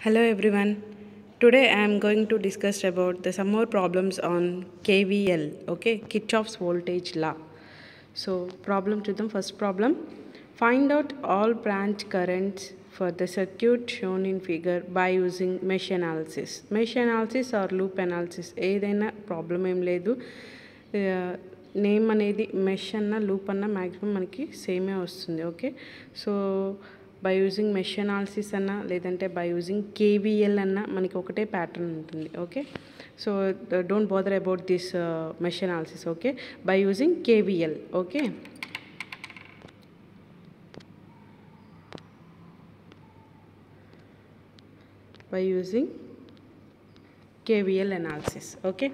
Hello everyone. Today I am going to discuss about some more problems on KVL, okay, Kirchhoff's voltage law. So problem to them. First problem, find out all branch currents for the circuit shown in figure by using mesh analysis. Mesh analysis or loop analysis ఏదైనా problem ఏం లేదు. Name అనేది mesh అన్న loop అన్న maximum మనకి సేమే వస్తుంది. Okay, so by using mesh analysis అన్న లేదంటే బై యూజింగ్ కేవీఎల్ అన్న మనకి ఒకటే ప్యాటర్న్ ఉంటుంది. Okay, so don't bother about this mesh analysis. Okay, by using KVL. Okay, by using KVL analysis. Okay,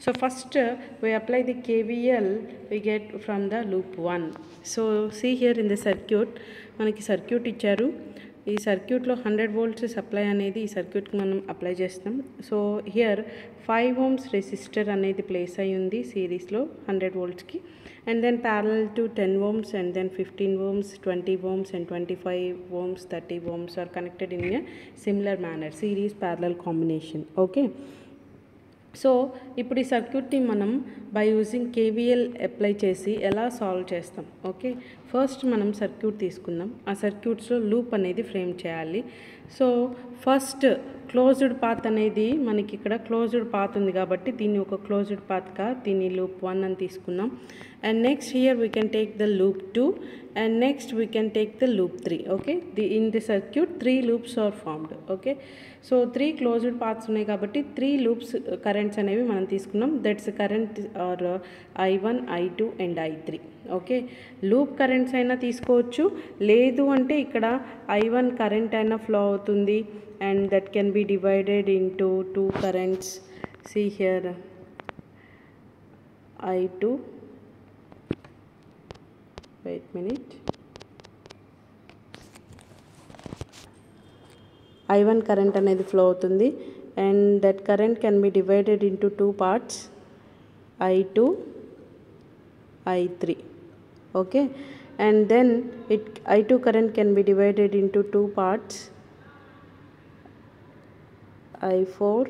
so first we apply the KVL we get from the loop 1. So see here in the circuit మనకి circuit ఇచ్చారు. ఈ సర్క్యూట్లో 100 volts supply అనేది ఈ సర్క్యూట్కి మనం apply చేస్తాం. So here 5 ohms resistor అనేది place అయి ఉంది సిరీస్లో 100 voltsకి, and then parallel to 10 ohms and then 15 ohms, 20 ohms and 25 ohms, 30 ohms are connected in a similar manner, series parallel combination. Okay, so ఇప్పుడు ఈ సర్క్యూట్ని మనం బై యూజింగ్ కేవీఎల్ అప్లై చేసి ఎలా సాల్వ్ చేస్తాం. ఓకే, ఫస్ట్ మనం సర్క్యూట్ తీసుకుందాం. ఆ సర్క్యూట్స్లో లూప్ అనేది ఫ్రేమ్ చేయాలి. సో ఫస్ట్ క్లోజ్డ్ పాత్ అనేది మనకి ఇక్కడ క్లోజ్డ్ పాత్ ఉంది కాబట్టి దీన్ని ఒక క్లోజ్డ్ పాత్గా దీన్ని లూప్ 1 అని తీసుకున్నాం. And next here we can take the loop 2 and next we can take the loop 3. Okay, in the circuit 3 loops are formed. Okay, so 3 closed paths ఉన్నాయి కాబట్టి 3 loops currents అనేవి మనం తీసుకున్నాం. That's current are I1, I2 and I3. Okay, loop currents అయినా తీసుకోవచ్చు, లేదు అంటే ఇక్కడ I1 కరెంట్ అయినా ఫ్లో అవుతుంది and that can be divided into 2 currents. See here I2, wait minute, I1 current అనేది ఫ్లో అవుతుంది and that current can be divided into 2 parts, I2, I3. okay, and then I2 current can be divided into 2 parts, I4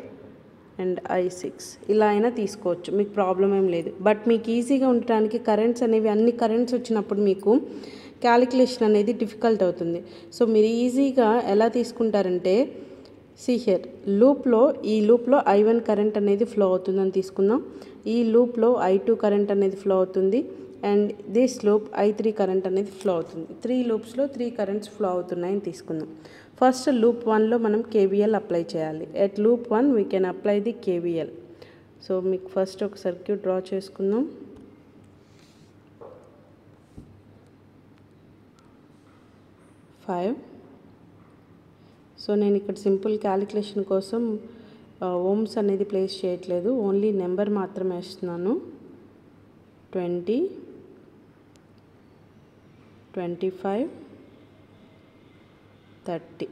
and I6. ఇలా అయినా తీసుకోవచ్చు, మీకు problem ఏం లేదు. But మీకు ఈజీగా ఉండటానికి కరెంట్స్ అనేవి అన్ని కరెంట్స్ వచ్చినప్పుడు మీకు క్యాలిక్యులేషన్ అనేది డిఫికల్ట్ అవుతుంది. సో మీరు ఈజీగా ఎలా తీసుకుంటారంటే సీ హియర్ ఈ లూప్లో I1 కరెంట్ అనేది ఫ్లో అవుతుందని తీసుకుందాం. ఈ లూప్లో I2 కరెంట్ అనేది ఫ్లో అవుతుంది and this loop I3 current అనేది ఫ్లో అవుతుంది. 3 లూప్స్లో 3 కరెంట్స్ ఫ్లో అవుతున్నాయని తీసుకుందాం. ఫస్ట్ లూప్ 1లో మనం కేవీఎల్ అప్లై చేయాలి. At loop 1 we can apply the KVL. So మీకు ఫస్ట్ ఒక సర్క్యూట్ డ్రా చేసుకుందాం. సో నేను ఇక్కడ సింపుల్ క్యాలిక్యులేషన్ కోసం ఓమ్స్ అనేది ప్లేస్ చేయట్లేదు, ఓన్లీ నెంబర్ మాత్రమే వేస్తున్నాను. 20, 25, 30.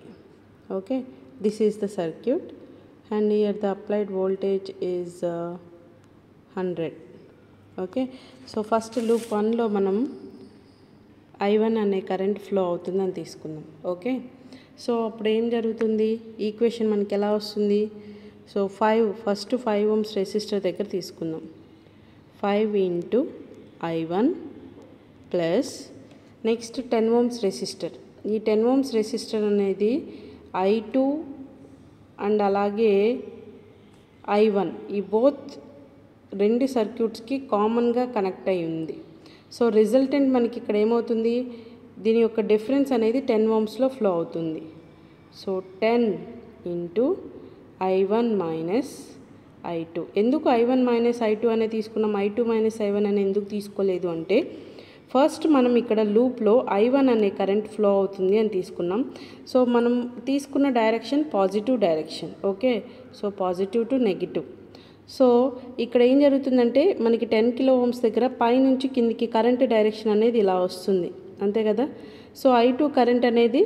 okay, this is the circuit and here the applied voltage is 100. okay, so first loop 1లో మనం I1 అనే కరెంట్ ఫ్లో అవుతుందని తీసుకుందాం. ఓకే, సో అప్పుడు ఏం జరుగుతుంది, ఈక్వేషన్ మనకి ఎలా వస్తుంది. సో ఫస్ట్ 5 ohms రెసిస్టర్ దగ్గర తీసుకుందాం. 5 into I1 plus next 10 ohms resistor. ఈ 10 ohms రెసిస్టర్ అనేది I2 అండ్ అలాగే I1 ఈ బోత్ రెండు సర్క్యూట్స్కి కామన్గా కనెక్ట్ అయి ఉంది. సో రిజల్టెంట్ మనకి ఇక్కడ ఏమవుతుంది, దీని యొక్క డిఫరెన్స్ అనేది 10 ohmsలో ఫ్లో అవుతుంది. So 10 into I1 minus I2. ఎందుకు I1 మైనస్ I2 అనేది తీసుకున్నాం, I2 మైనస్ I1 అని ఎందుకు తీసుకోలేదు అంటే ఫస్ట్ మనం ఇక్కడ లూప్లో I1 అనే కరెంట్ ఫ్లో అవుతుంది అని తీసుకున్నాం. సో మనం తీసుకున్న direction positive direction. Okay, so positive to negative. So ఇక్కడ ఏం జరుగుతుందంటే మనకి 10 kilo ohms దగ్గర పైనుంచి కిందికి కరెంట్ డైరెక్షన్ అనేది ఇలా వస్తుంది, అంతే కదా. సో I2 కరెంట్ అనేది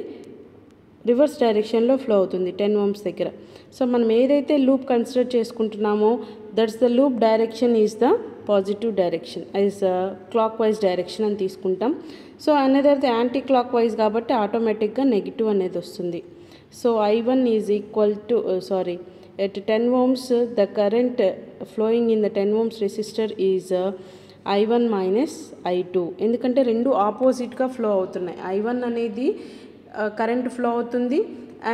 రివర్స్ డైరెక్షన్లో ఫ్లో అవుతుంది 10 ohms దగ్గర. సో మనం ఏదైతే లూప్ కన్సిడర్ చేసుకుంటున్నామో that's the loop direction is the positive direction, is clockwise direction అని తీసుకుంటాం. So another anticlockwise కాబట్టి ఆటోమేటిక్గా నెగిటివ్ అనేది వస్తుంది. So I1 is equal to at 10 ohms the current flowing in the 10 ohms resistor is I1 minus I2. ఎందుకంటే రెండు ఆపోజిట్గా flow అవుతున్నాయి. I1 అనేది కరెంట్ ఫ్లో అవుతుంది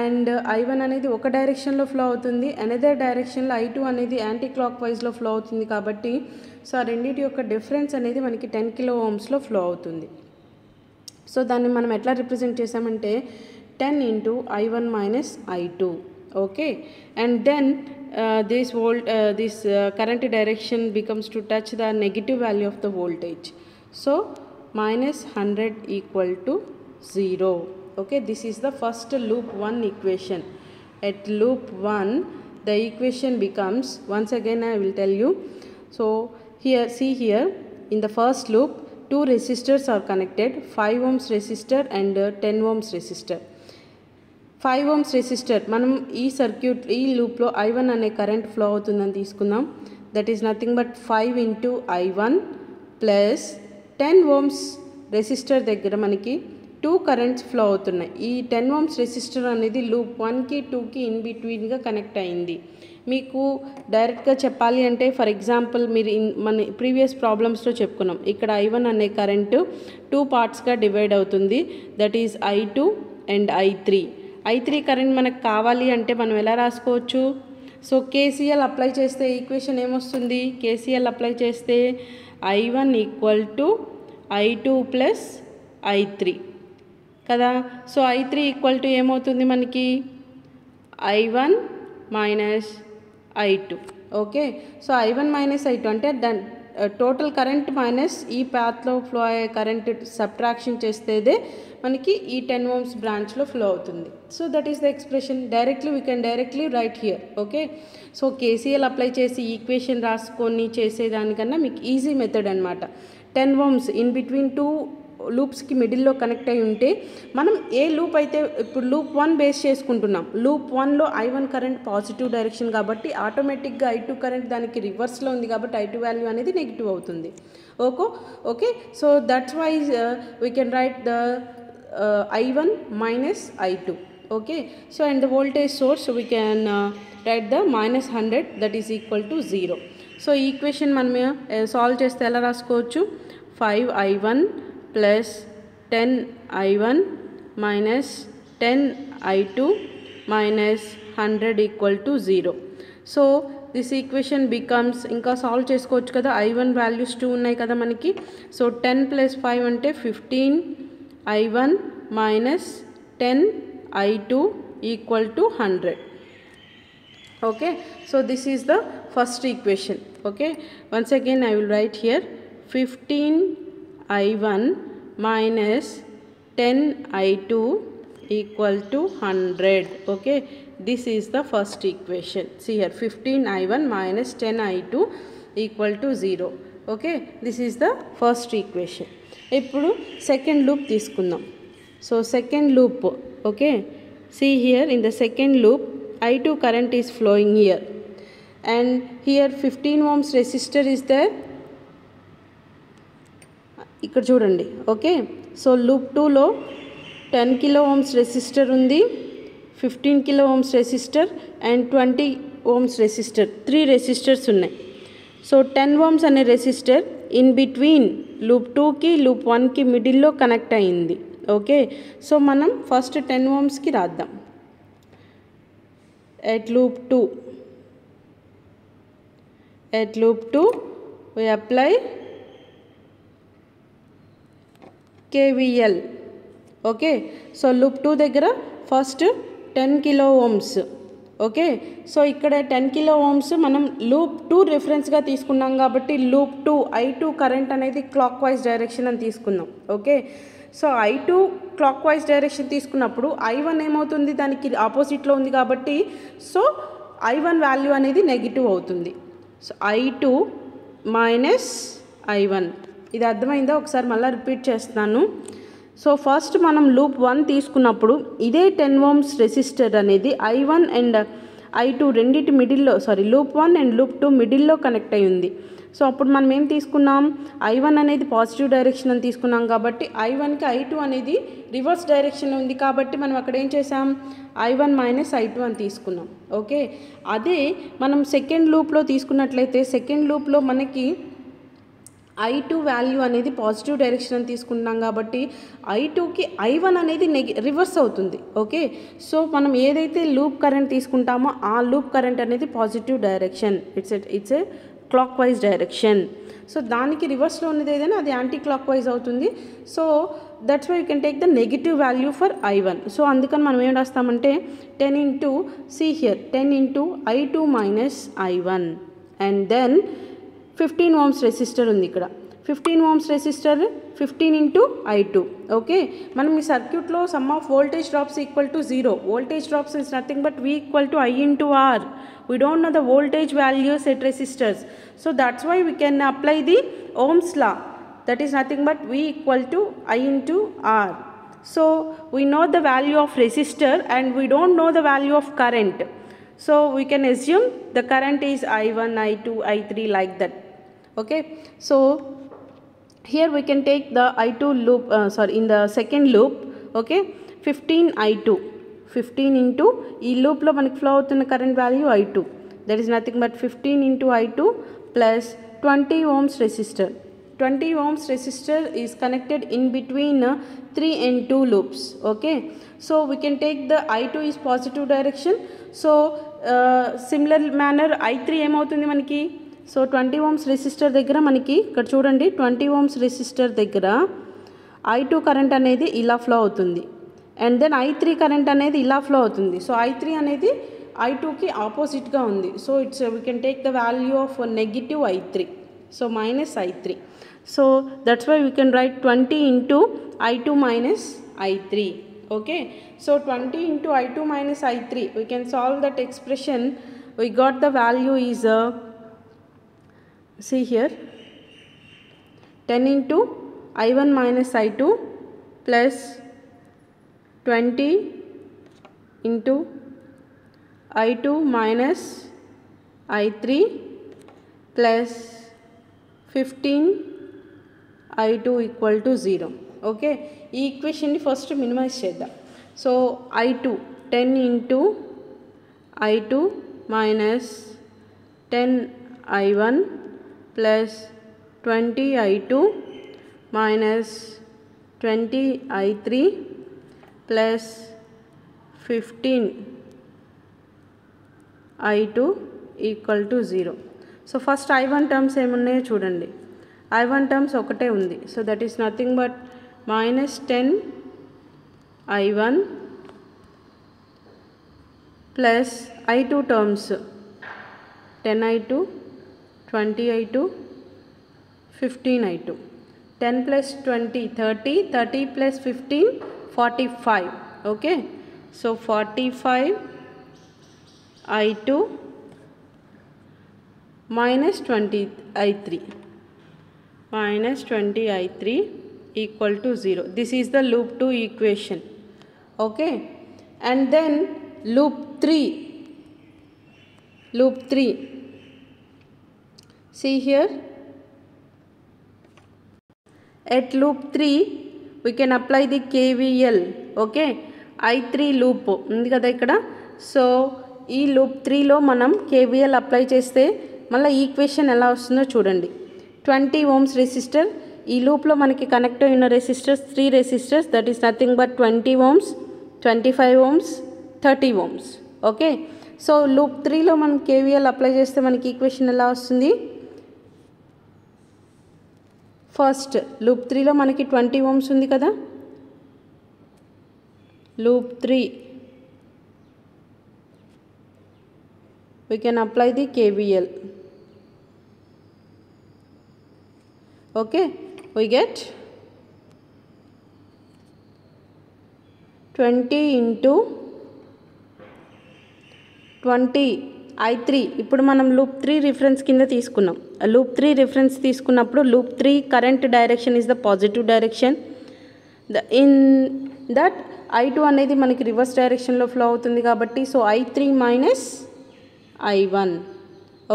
అండ్ I1 అనేది ఒక డైరెక్షన్లో ఫ్లో అవుతుంది, అనదర్ డైరెక్షన్లో I2 అనేది యాంటీ క్లాక్ వైజ్లో ఫ్లో అవుతుంది. కాబట్టి సో ఆ రెండింటి యొక్క డిఫరెన్స్ అనేది మనకి 10 కిలో ఓమ్స్లో ఫ్లో అవుతుంది. సో దాన్ని మనం ఎట్లా రిప్రజెంట్ చేసామంటే 10 into I1 minus I2. Okay, and then this current direction becomes to touch the negative value of the voltage. So minus 100 equal to 0. Okay, this is the first loop 1 equation. At loop 1 the equation becomes, once again I will tell you. So here, see here, in the first loop 2 resistors are connected, 5 ohms resistor and 10 ohms resistor. 5 ohms resistor మనం ఈ circuit ఈ లూప్లో I1 అనే current flow అవుతుందని తీసుకుందాం. That is nothing but 5 into I1 plus 10 ohms resistor దగ్గర మనకి 2 currents flow అవుతున్నాయి. ఈ 10 ohms రెసిస్టర్ అనేది లూప్ 1కి 2కి ఇన్ బిట్వీన్గా కనెక్ట్ అయింది. మీకు డైరెక్ట్గా చెప్పాలి అంటే ఫర్ ఎగ్జాంపుల్ మీరు మన ప్రీవియస్ ప్రాబ్లమ్స్లో చెప్పుకున్నాం, ఇక్కడ I1 అనే కరెంటు 2 పార్ట్స్గా డివైడ్ అవుతుంది. That is I2 and I3 current మనకు కావాలి అంటే మనం ఎలా రాసుకోవచ్చు? సో KCL అప్లై చేస్తే ఈక్వేషన్ ఏమొస్తుంది? KCL అప్లై చేస్తే I1 equal to I2 plus I3 కదా. సో I3 ఈక్వల్ టు ఏమవుతుంది మనకి? I1 minus I2. Okay, so I1 minus I2 అంటే దాని టోటల్ కరెంట్ మైనస్ ఈ పాత్లో ఫ్లో అయ్యే కరెంట్ సబ్ట్రాక్షన్ చేస్తేదే మనకి ఈ 10 ohms బ్రాంచ్లో ఫ్లో అవుతుంది. So that is the expression. Directly we can directly right here. Okay, so KCL apply చేసి equation రాసుకొని చేసేదానికన్నా మీకు ఈజీ మెథడ్ అనమాట. 10 ohms ఇన్ బిట్వీన్ 2 లూప్స్కి మిడిల్లో కనెక్ట్ అయి ఉంటే మనం ఏ లూప్ అయితే ఇప్పుడు లూప్ 1 బేస్ చేసుకుంటున్నాం, లూప్ 1లో I1 కరెంట్ పాజిటివ్ డైరెక్షన్ కాబట్టి ఆటోమేటిక్గా I2 కరెంట్ దానికి రివర్స్లో ఉంది కాబట్టి I2 వాల్యూ అనేది నెగిటివ్ అవుతుంది. Okay, so that's why we can write the I1 minus I2. Okay, so and the voltage source we can write the minus 100, that is equal to 0. So equation మనం solve చేస్తే ఎలా రాసుకోవచ్చు? 5I1 plus 10I1 minus 10I2 minus 100 equal to 0. So this equation becomes, ఇంకా solve చేసుకోవచ్చు కదా, I1 values 2 ఉన్నాయి కదా మనకి. సో 10 plus 5 అంటే 15I1 minus 10I2 equal to 100. Okay, so this is the first equation. Okay, once again I will write here 15I1 minus 10I2 equal to 100. Okay, this is the first equation. See here, 15I1 minus 10I2 equal to 0. Okay, this is the first equation. ఇప్పుడు second loop తీసుకుందాం. So second loop, okay, see here in the second loop I2 current is flowing here and here 15 ohms resistor is there. ఇక్కడ చూడండి. Okay, so loop 2లో 10 kilo Ohm's resistor ఉంది, 15 kilo Ohm's resistor and 20 Ohm's resistor, 3 resistors ఉన్నాయి. So 10 ohms అనే resistor in between loop 2కి loop 1కి మిడిల్లో connect అయింది. ఓకే, సో మనం ఫస్ట్ 10 ohmsకి రాద్దాం. at loop 2 we apply KVL. Okay, so loop 2 దగ్గర first 10 kilo Ohm's. Okay, so ఇక్కడ 10 కిలో ఓమ్స్ మనం లూప్ 2 రిఫరెన్స్గా తీసుకున్నాం కాబట్టి లూప్ 2 I2 కరెంట్ అనేది క్లాక్ వైజ్ డైరెక్షన్ అని తీసుకున్నాం. Okay, so I2 clock wise direction తీసుకున్నప్పుడు I1 ఏమవుతుంది, దానికి ఆపోజిట్లో ఉంది కాబట్టి సో I1 వాల్యూ అనేది నెగిటివ్ అవుతుంది. సో I2 మైనస్ I1, ఇది అర్థమైందా? ఒకసారి మళ్ళీ రిపీట్ చేస్తున్నాను. సో ఫస్ట్ మనం లూప్ 1 తీసుకున్నప్పుడు ఇదే 10 ohms రెసిస్టర్ అనేది I1 అండ్ I2 రెండింటి మిడిల్లో, లూప్ 1 అండ్ లూప్ 2 మిడిల్లో కనెక్ట్ అయి ఉంది. సో అప్పుడు మనం ఏం తీసుకున్నాం, I1 అనేది పాజిటివ్ డైరెక్షన్ అని తీసుకున్నాం కాబట్టి I1కి I2 అనేది రివర్స్ డైరెక్షన్లో ఉంది కాబట్టి మనం అక్కడ ఏం చేసాం, I1 మైనస్ I2 అని తీసుకున్నాం. ఓకే, అదే మనం సెకండ్ లూప్లో తీసుకున్నట్లయితే సెకండ్ లూప్లో మనకి I2 వాల్యూ అనేది పాజిటివ్ డైరెక్షన్ అని తీసుకుంటున్నాం కాబట్టి I2కి I1 అనేది రివర్స్ అవుతుంది. ఓకే, సో మనం ఏదైతే లూప్ కరెంట్ తీసుకుంటామో ఆ లూప్ కరెంట్ అనేది positive direction, it's a clockwise direction. So దానికి రివర్స్లో ఉన్నది ఏదైనా అది యాంటీ క్లాక్ వైజ్ అవుతుంది. So that's why you can take the negative value for I1. So అందుకని మనం ఏం రాస్తామంటే 10 into I2 minus I1 and then 15 ohms resistor ఉంది ఇక్కడ. 15 ohms resistor 15 into I2. Okay, మనం ఈ సర్క్యూట్లో some of voltage drops equal to 0. Voltage drops is nothing but V equal to I into R. We don't know the voltage values at resistors. So that's why we can apply the Ohm's law. That is nothing but V equal to I into R. So we know the value of resistor and we don't know the value of current. So we can assume the current is I1, I2, I3 like that. Okay, so here we can take the I2 loop, in the second loop, okay, 15 I2, 15 into ఈ లూప్లో మనకి flow అవుతున్న current value I2, that is nothing but 15 into I2 plus 20 ohms resistor. 20 ohms resistor is connected in between 3 and 2 loops. Okay, so we can take the I2 is positive direction. So similar manner I3 ఏమవుతుంది మనకి, so 20 ohms resistor దగ్గర మనకి ఇక్కడ చూడండి 20 ohms resistor దగ్గర I2 current అనేది ఇలా flow అవుతుంది అండ్ దెన్ I3 కరెంట్ అనేది ఇలా ఫ్లో అవుతుంది. సో I3 అనేది I2కి ఆపోజిట్గా ఉంది. So it's we can take the value of negative I3, so minus I3. So that's why we can write 20 into I2 minus I3. Okay, so 20 into I2 minus I3, we can solve that expression. We got the value is see here 10 into I1 minus I2 plus 20 into I2 minus I3 plus 15 I2 equal to 0. Okay, ఈ ఈక్వేషన్ని first minimise చేద్దాం. So I2 10 into I2 minus 10 I1 plus 20 I2 minus 20 I3 plus 15 I2 equal to 0. So first I1 terms ఏమున్నాయో చూడండి. I1 terms ఒకటే ఉంది. So that is nothing but minus 10 I1 plus I2 terms 10 I2, 20 I2, 15 I2. 10 plus 20 30, 30 plus 15 45. Okay, so 45 I2 minus 20 I3 minus 20 I3 equal to 0. This is the loop 2 equation. Okay, and then loop 3, see here at loop 3 we can apply the KVL. Okay, I3 loop ఉంది కదా ఇక్కడ. So ఈ loop 3లో మనం KVL apply చేస్తే మళ్ళీ equation ఎలా వస్తుందో చూడండి. 20 ohms రెసిస్టర్, ఈ లూప్లో మనకి కనెక్ట్ అయిన resistors 3 resistors, that is nothing but 20 ohms, 25 ohms, 30 ohms. Okay, so loop 3లో మనం KVL అప్లై చేస్తే మనకి ఈక్వేషన్ ఎలా వస్తుంది. ఫస్ట్ లూప్ 3లో మనకి 20 ohms ఉంది కదా. Loop 3 we can apply the KVL. Okay, we get 20 into 20 I3. ఇప్పుడు మనం లూప్ 3 రిఫరెన్స్ కింద తీసుకున్నాం. లూప్ 3 రిఫరెన్స్ తీసుకున్నప్పుడు loop 3 current direction is the positive direction. In that I2 అనేది మనకి రివర్స్ డైరెక్షన్లో ఫ్లో అవుతుంది కాబట్టి సో I3 మైనస్ I1.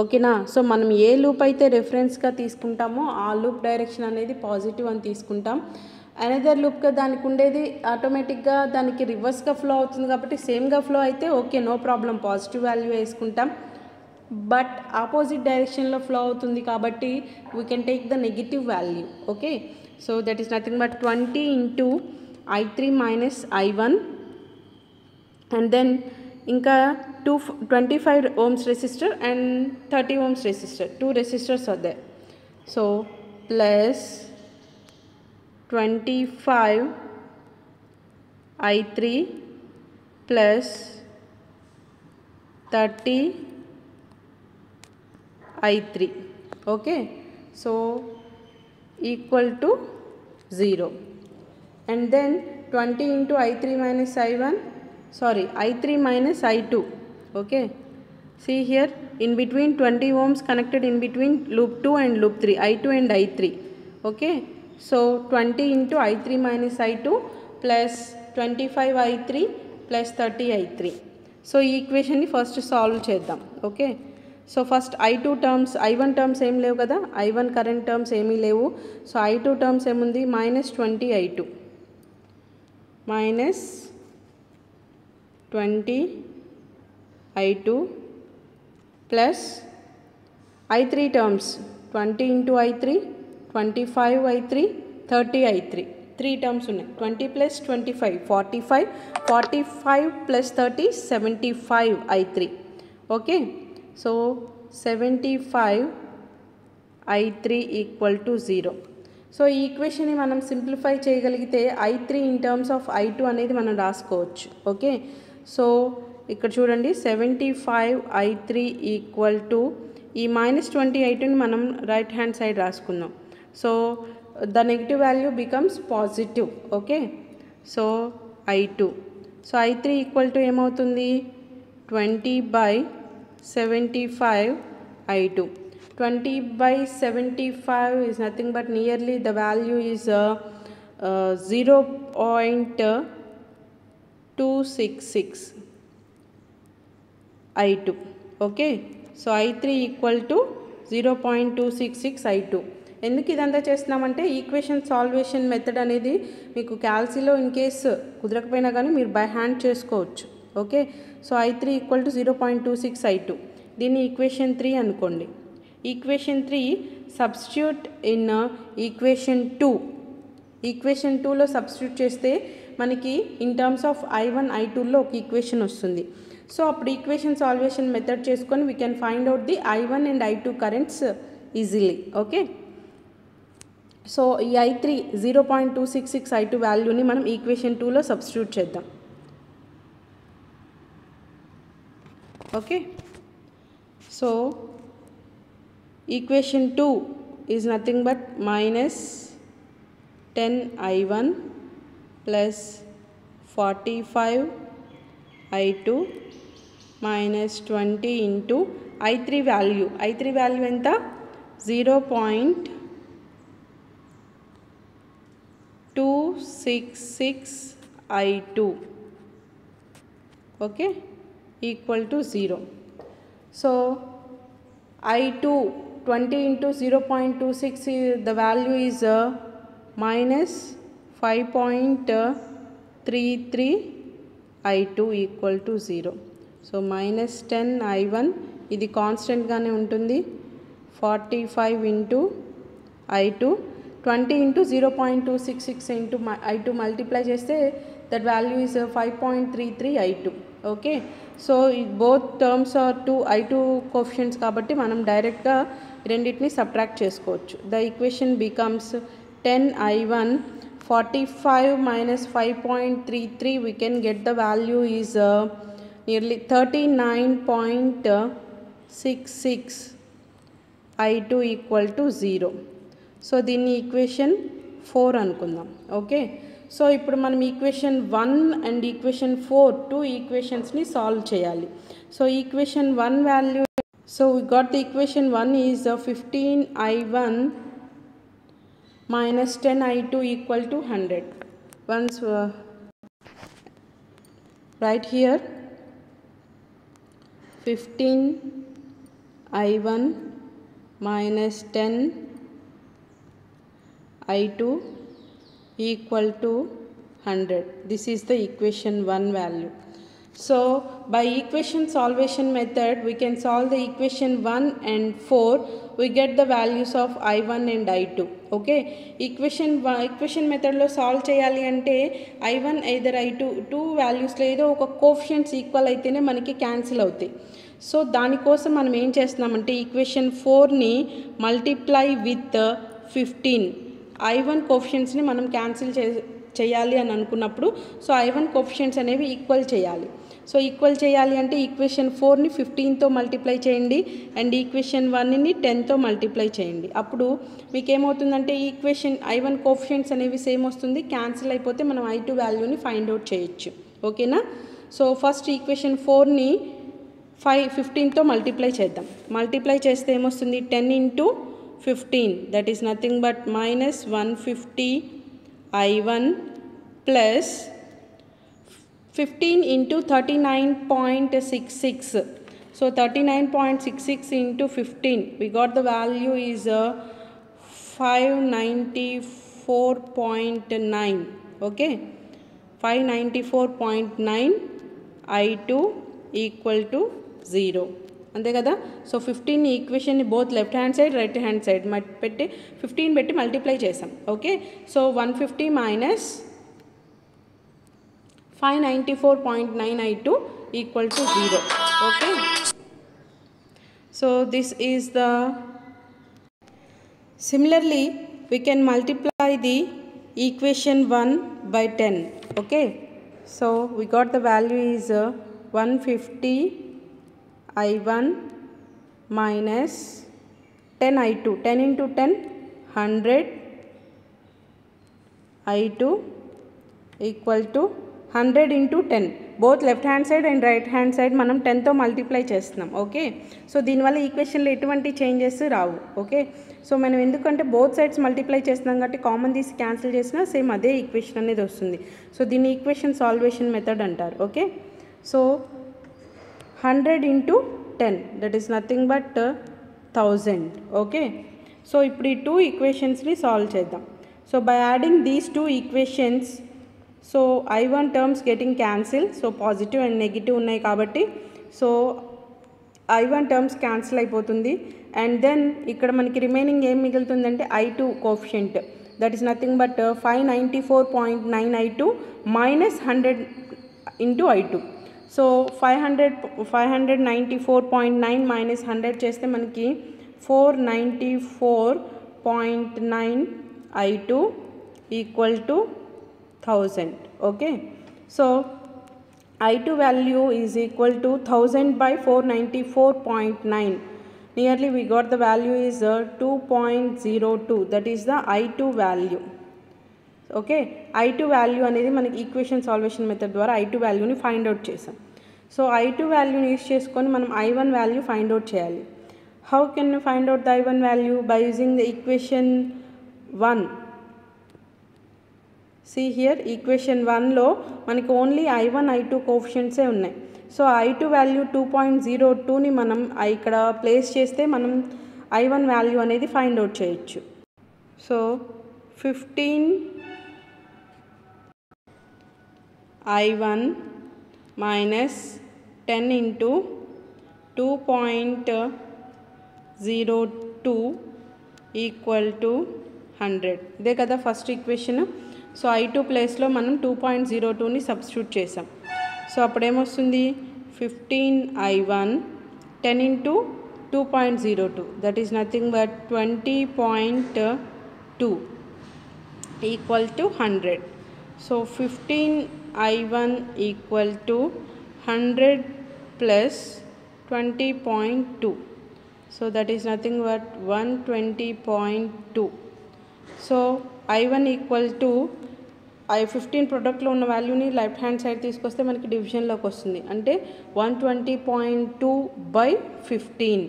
ఓకేనా. సో మనం ఏ లూప్ అయితే రెఫరెన్స్గా తీసుకుంటామో ఆ లూప్ డైరెక్షన్ అనేది పాజిటివ్ అని తీసుకుంటాం. అనదర్ లూప్గా దానికి ఉండేది ఆటోమేటిక్గా దానికి రివర్స్గా ఫ్లో అవుతుంది కాబట్టి సేమ్గా ఫ్లో అయితే okay, no problem, positive value వేసుకుంటాం. బట్ ఆపోజిట్ డైరెక్షన్లో ఫ్లో అవుతుంది కాబట్టి we can take the negative value. Okay, so that is nothing but 20 into I3 minus I1 and then ఇంకా 25 ohms resistor and 30 ohms resistor, 2 resistors are there. So plus 25 I3 plus 30 I3. Okay, so equal to 0. And then 20 into I3 minus I1, sorry, I3 minus I2. Okay, see here in between 20 ohms connected in between loop 2 and loop 3, I2 and I3. Okay, so 20 into I3 minus I2 plus 25 I3 plus 30 I3. So ఈ equation ని first solve చేద్దాం. Okay, so first I2 terms, I1 terms ఏం లేవు కదా, I1 current terms ఏమీ లేవు. So I2 terms ఏముంది, minus 20 I2 minus 20 I2 plus I3 terms 20 into I3, 25 I3, 30 I3, 3 terms ఉన్నాయి. 20 plus 25 45, 45 plus 30 75 I3. Okay, so 75 I3 equal to 0. So ఈ ఈక్వేషన్ని మనం సింప్లిఫై చేయగలిగితే I3 in terms of I2 అనేది మనం రాసుకోవచ్చు. ఓకే, సో ఇక్కడ చూడండి 75 I3 ఈక్వల్ టు ఈ -20 I2ని మనం రైట్ హ్యాండ్ సైడ్ రాసుకుందాం. So the negative value becomes positive. Okay, so I2, so I3 equal to ఏమవుతుంది, 20/75 I2. 20/75 is nothing but nearly the value is 0.266 I2. Okay, so I3 equal to 0.266 I2. ఎందుకు ఇదంతా చేస్తున్నామంటే equation solution method అనేది మీకు క్యాల్సీలో in case కుదరకపోయినా కానీ మీరు by hand చేసుకోవచ్చు. Okay, so I3 equal to 0.26 I2. దీన్ని ఈక్వేషన్ 3 అనుకోండి. Equation 3 substitute in equation 2. Equation 2లో సబ్స్టిట్యూట్ చేస్తే మనకి ఇన్ టర్మ్స్ ఆఫ్ I1 I2లో ఒక ఈక్వేషన్ వస్తుంది. సో అప్పుడు ఈక్వేషన్ సాల్వేషన్ మెథడ్ చేసుకొని we can find out the I1 and I2 currents easily. Okay, so ఈ I3 0.266 I2 వాల్యూని మనం ఈక్వేషన్ 2లో సబ్స్టిట్యూట్ చేద్దాం. Okay, so equation 2 is nothing but minus 10 I1 plus 45 I2 minus 20 into I3 value. I3 value ఎంత, 0.266 I2. okay, equal to 0. So I2 20 into 0.26, the value is minus 5.33 I2 equal to 0. So minus 10 I1 ఇది constant గానే ఉంటుంది. 45 into I2, 20 into 0.266 into I2 multiply చేస్తే that value is 5.33 I2. Okay, so both terms are I2 coefficients కాబట్టి మనం డైరెక్ట్గా రెండింటిని subtract చేసుకోవచ్చు. The equation becomes 10 I1 45 minus 5.33, we can get the value is nearly 39.66 I2 equal to 0. So దీన్ని equation 4 అనుకుందాం. Okay, so ఇప్పుడు మనం equation 1 and equation 4 2 ఈక్వేషన్స్ని solve చేయాలి. So equation 1 value, so we got the equation 1 is 15 I1 minus 10 I2 equal to 100. Once right here 15 I1 minus 10 I2 equal to 100. This is the equation 1 value. So by equation solvation method we can solve the equation 1 and 4. We get the values of I1 and I2. Okay, equation method lo solve cheyali ante I1 either I2 two values lo edo oka coefficients equal aitene manaki cancel avutayi. So దానికోసం మనం ఏం చేస్తున్నామంటే equation 4ని multiply with 15 I1 కోఎఫిషియెంట్స్ని మనం cancel చేయాలి అని అనుకున్నప్పుడు so I1 coefficients అనేవి equal చేయాలి. సో ఈక్వల్ చేయాలి అంటే ఈక్వేషన్ 4ని 15తో మల్టిప్లై చేయండి అండ్ ఈక్వేషన్ 1ని 10తో మల్టిప్లై చేయండి. అప్పుడు మీకు ఏమవుతుందంటే ఈక్వేషన్ I1 కోఎఫిషియెంట్స్ అనేవి సేమ్ వస్తుంది, క్యాన్సిల్ అయిపోతే మనం I2 వాల్యూని ఫైండ్ అవుట్ చేయొచ్చు. ఓకేనా? సో ఫస్ట్ ఈక్వేషన్ 4ని 15తో మల్టిప్లై చేద్దాం. మల్టిప్లై చేస్తే ఏమొస్తుంది 10 into 15 that is nothing but minus 150 I1 plus 15 into 39.66. So 39.66 into 15 we got the value is 594.9. okay, 594.9 I2 equal to 0 అంతే కదా. సో 15 ఈక్వేషన్ని both left hand side right hand side పెట్టి 15 పెట్టి multiply చేసాం. Okay, so 150 minus 594.9 I2 equal to 0. okay, so this is the similarly we can multiply the equation 1 by 10. okay, so we got the value is 150 I1 minus 10 I2. 10 into 10 100 I2 equal to 100 into 10. both left hand side and right hand side మనం 10తో multiply చేస్తున్నాం. Okay, so దీనివల్ల ఈక్వేషన్లో ఎటువంటి changes రావు. Okay, so మనం ఎందుకంటే both sides multiply చేస్తున్నాం కాబట్టి common తీసి cancel చేసినా సేమ్ అదే ఈక్వేషన్ అనేది వస్తుంది. సో దీన్ని ఈక్వేషన్ సాల్వేషన్ మెథడ్ అంటారు. Okay, so 100 into 10 that is nothing but 1000. okay, so ఇప్పుడు ఈ టూ ఈక్వేషన్స్ని సాల్వ్ చేద్దాం. So by adding these two equations so I1 terms getting cancel, so positive and negative ఉన్నాయి కాబట్టి so I1 terms cancel అయిపోతుంది. And then ఇక్కడ మనకి remaining ఏం మిగులుతుందంటే I2 coefficient that is nothing but 594.9 I2 minus 100 into I2. So 594.9 minus 100 చేస్తే మనకి 494.9 I2 equal to 1000. okay, so I2 value is equal to 1000 by 494.9. nearly we got the value is 2.02. that is the I2 value. Okay, I2 value అనేది మనకి equation solution method ద్వారా I2 వాల్యూని find out చేసాం. So I2 వాల్యూని use చేసుకొని మనం I1 value find out చేయాలి. How can you find out the I1 value? By using the equation 1. See here equation 1లో మనకి ఓన్లీ I1 I2 కోఎఫిషియెంట్సే ఉన్నాయి. సో I2 వాల్యూ 2.02ని మనం ఇక్కడ ప్లేస్ చేస్తే మనం I1 వాల్యూ అనేది ఫైండ్ అవుట్ చేయొచ్చు. So 15 I1 minus 10 into 2.02 equal to 100. ఇదే కదా ఫస్ట్ ఈక్వేషన్. సో I2 ప్లేస్లో మనం 2.02ని సబ్స్టిట్యూట్ చేసాం. సో అప్పుడేమొస్తుంది 15 I1 10 into 2.02 that is nothing but 20.2 equal to 100. so 15 I1 equal to 100 plus 20.2. so that is nothing but 120.2. so I1 equal to I15 ప్రొడక్ట్లో ఉన్న వాల్యూని left hand side తీసుకొస్తే మనకి డివిజన్లోకి వస్తుంది. అంటే 120.2 by 15.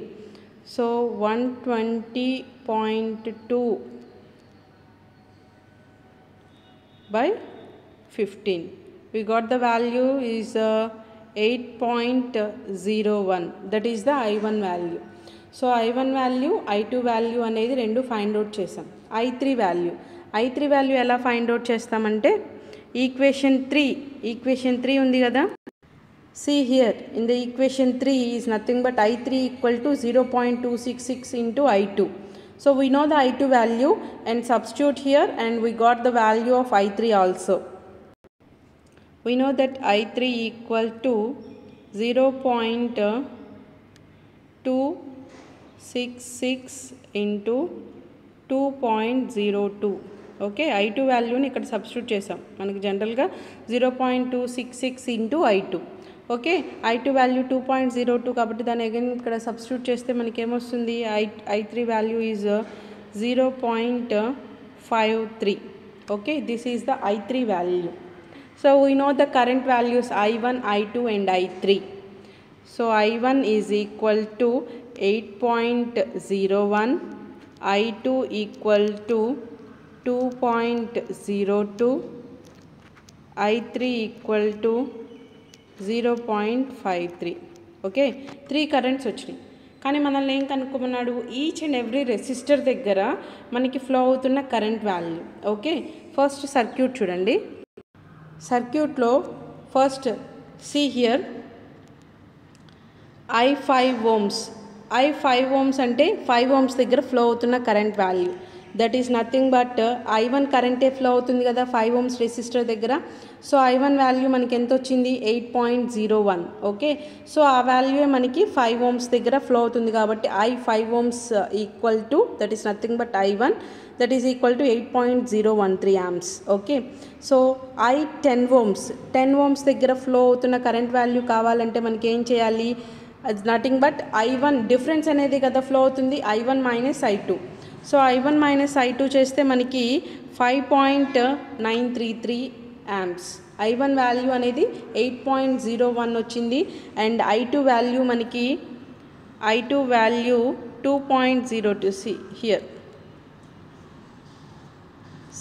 So 120.2 by 15. We got the value is 8.01. that is the I1 value. So I1 value I2 value అనేది రెండు find out చేసాం. I3 value ఎలా ఫైండ్ అవుట్ చేస్తామంటే ఈక్వేషన్ 3 ఉంది కదా. See here, in the equation 3 is nothing but I3 equal to 0.266 into I2. So we know the I2 value and substitute here and we got the value of I3 also. We know that I3 equal to 0.266 into 2.02. Okay, I2 వాల్యూని ఇక్కడ substitute చేసాం. మనకి జనరల్గా 0.266 into I2. Okay, I2 value 2.02 కాబట్టి దాన్ని again ఇక్కడ substitute చేస్తే మనకి ఏమొస్తుంది, I3 value is 0.53. Okay, this is the I3 value. So we know the current values I1, I2 and I3. So I1 is equal to 8.01, I2 equal to 2.02, I3 equal to 0.53. Okay, 3 currents వచ్చినాయి. కానీ మనల్ని ఏం కనుక్కోమన్నాడు, each and every resistor దగ్గర మనకి flow అవుతున్న current value. Okay, first circuit చూడండి. సర్క్యూట్లో first see here I5 ohms అంటే 5 ohms దగ్గర ఫ్లో అవుతున్న current value. That is nothing but I1 కరెంటే ఫ్లో అవుతుంది కదా 5 ohms రెసిస్టర్ దగ్గర. సో I1 వాల్యూ మనకి ఎంత వచ్చింది, 8.01. ఓకే, సో ఆ వాల్యూ మనకి 5 ohms దగ్గర ఫ్లో అవుతుంది కాబట్టి I5 ohms equal to that is nothing but I1 that is equal to 8.013 amps. Okay, so I10 ohms దగ్గర ఫ్లో అవుతున్న కరెంట్ వాల్యూ కావాలంటే మనకి ఏం చేయాలి, అది నథింగ్ బట్ I1 డిఫరెన్స్ అనేది కదా ఫ్లో అవుతుంది, I1 minus I2. So I1 minus I2 చేస్తే మనకి 5.933 amps. I1 వాల్యూ అనేది 8.01 వచ్చింది అండ్ I2 వాల్యూ మనకి 2.02.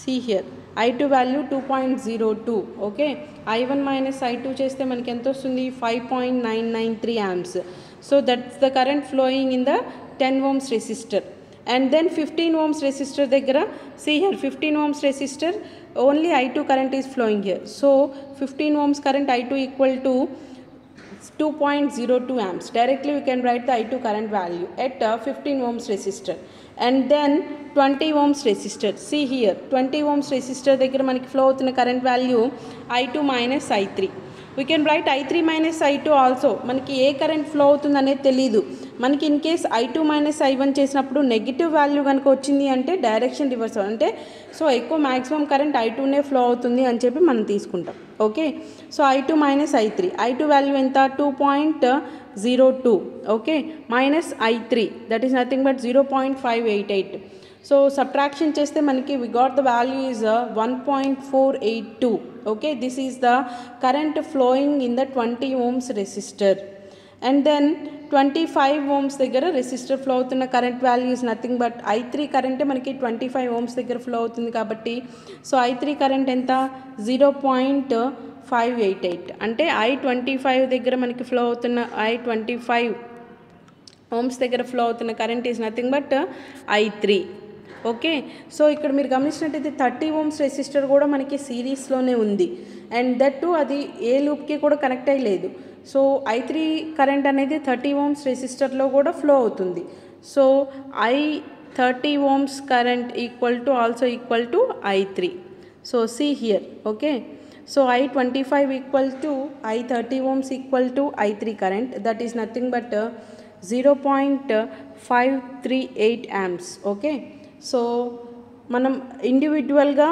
See here I2 value 2.02. Okay, I1 minus I2 చేస్తే మనకి ఎంత వస్తుంది, 5.993 amps. So that's the current flowing in the 10 ohms resistor. And then 15 ohms resistor దగ్గర see here 15 ohms resistor only I2 current is flowing here. So 15 ohms current I2 equal to 2.02 amps. Directly we can write the I2 current value at 15 ohms resistor. And then 20 ohms resistor. See here 20 ohms resistor దగ్గర మనకి flow అవుతున్న current value I2 minus I3. We can write I3 minus I2 also. మనకి ఏ current flow అవుతుంది అనేది తెలీదు. మనకి in case I2 minus I1 చేసినప్పుడు negative value కనుక వచ్చింది అంటే డైరెక్షన్ రివర్స్ అంటే సో ఎక్కువ మ్యాక్సిమం కరెంట్ I2నే ఫ్లో అవుతుంది అని చెప్పి మనం తీసుకుంటాం. Okay, so I2 minus I3 value ఎంత, 2.02. Okay, minus I3 that is nothing but 0.588. So subtraction చేస్తే మనకి we got the value is 1.482. Okay, this is the current flowing in the 20 ohms resistor. And then 25 ohms దగ్గర resistor flow అవుతున్న current value is nothing but I3 కరెంటే మనకి 25 ohms దగ్గర flow అవుతుంది కాబట్టి so I3 current ఎంత, 0.588. అంటే I25 దగ్గర మనకి ఫ్లో అవుతున్న I25 ohms దగ్గర ఫ్లో అవుతున్న current is nothing but I3. Okay, so ఇక్కడ మీరు గమనించినట్టయితే 30 ohms రెసిస్టర్ కూడా మనకి సిరీస్లోనే ఉంది అండ్ దట్ టు అది ఏ లూప్కి కూడా కనెక్ట్ అయ్యలేదు. సో I3 కరెంట్ అనేది 30 ohms రెసిస్టర్లో కూడా ఫ్లో అవుతుంది. So I30 ohms current also equal to I3. So see here. Okay, so I25 equal to I30 ohms equal to I3 current that is nothing but 0.538 amps. Okay, so మనం ఇండివిజువల్గా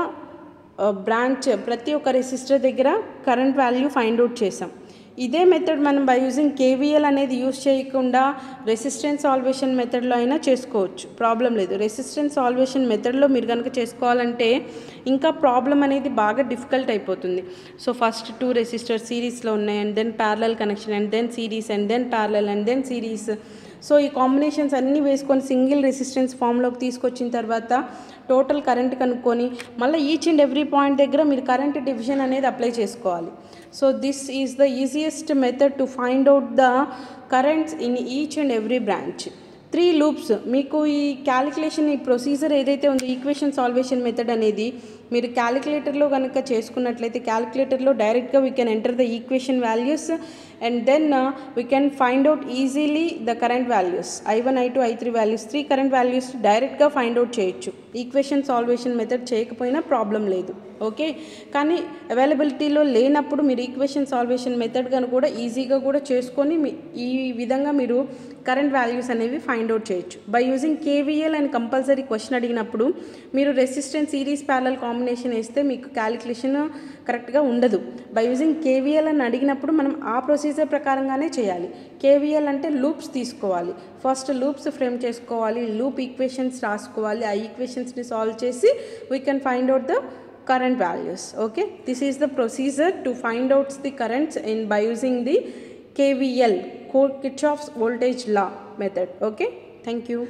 branch ప్రతి ఒక్క resistor దగ్గర current value find out చేసాం. ఇదే method మనం by using KVL అనేది use చేయకుండా రెసిస్టెన్స్ సాల్వేషన్ మెథడ్లో అయినా చేసుకోవచ్చు, ప్రాబ్లం లేదు. రెసిస్టెన్స్ సాల్వేషన్ మెథడ్లో మీరు కనుక చేసుకోవాలంటే ఇంకా ప్రాబ్లం అనేది బాగా డిఫికల్ట్ అయిపోతుంది. సో ఫస్ట్ 2 రెసిస్టర్స్ సిరీస్లో ఉన్నాయి and then parallel connection and then series and then parallel and then series. So ఈ కాంబినేషన్స్ అన్నీ వేసుకొని సింగిల్ రెసిస్టెన్స్ ఫామ్లోకి తీసుకొచ్చిన తర్వాత టోటల్ కరెంట్ కనుక్కొని మళ్ళీ ఈచ్ అండ్ ఎవ్రీ పాయింట్ దగ్గర మీరు కరెంట్ డివిజన్ అనేది అప్లై చేసుకోవాలి. So this is the easiest method to find out the currents in each and every branch. 3 loops మీకు ఈ క్యాలిక్యులేషన్ ఈ ప్రొసీజర్ ఏదైతే ఉందో ఈక్వేషన్ సాల్వేషన్ మెథడ్ అనేది మీరు క్యాలిక్యులేటర్లో కనుక చేసుకున్నట్లయితే క్యాలిక్యులేటర్లో డైరెక్ట్గా we can enter the equation values and then we can find out easily the current values I1 I2 I3 values 3 current values డైరెక్ట్గా ఫైండ్ అవుట్ చేయొచ్చు. ఈక్వేషన్ సాల్వేషన్ మెథడ్ చేయకపోయినా ప్రాబ్లం లేదు. ఓకే, కానీ అవైలబిలిటీలో లేనప్పుడు మీరు ఈక్వేషన్ సాల్వేషన్ మెథడ్ కనుక కూడా ఈజీగా కూడా చేసుకొని ఈ విధంగా మీరు కరెంట్ వాల్యూస్ అనేవి ఫైండ్ అవుట్ చేయొచ్చు. బై యూజింగ్ KVL అని కంపల్సరీ క్వశ్చన్ అడిగినప్పుడు మీరు రెసిస్టెన్స్ సిరీస్ ప్యారలల్ కాంబినేషన్ వేస్తే మీకు క్యాలిక్యులేషన్ కరెక్ట్గా ఉండదు. బై యూజింగ్ KVL అని అడిగినప్పుడు మనం ఆ ప్రొసీజర్ ప్రకారంగానే చేయాలి. KVL అంటే లూప్స్ తీసుకోవాలి, ఫస్ట్ లూప్స్ ఫ్రేమ్ చేసుకోవాలి, లూప్ ఈక్వేషన్స్ రాసుకోవాలి, ఆ ఈక్వేషన్స్ని సాల్వ్ చేసి we can find out the current values. Okay, this is the procedure to find out the currents in by using the KVL, Kirchhoff's voltage law method. Okay, thank you.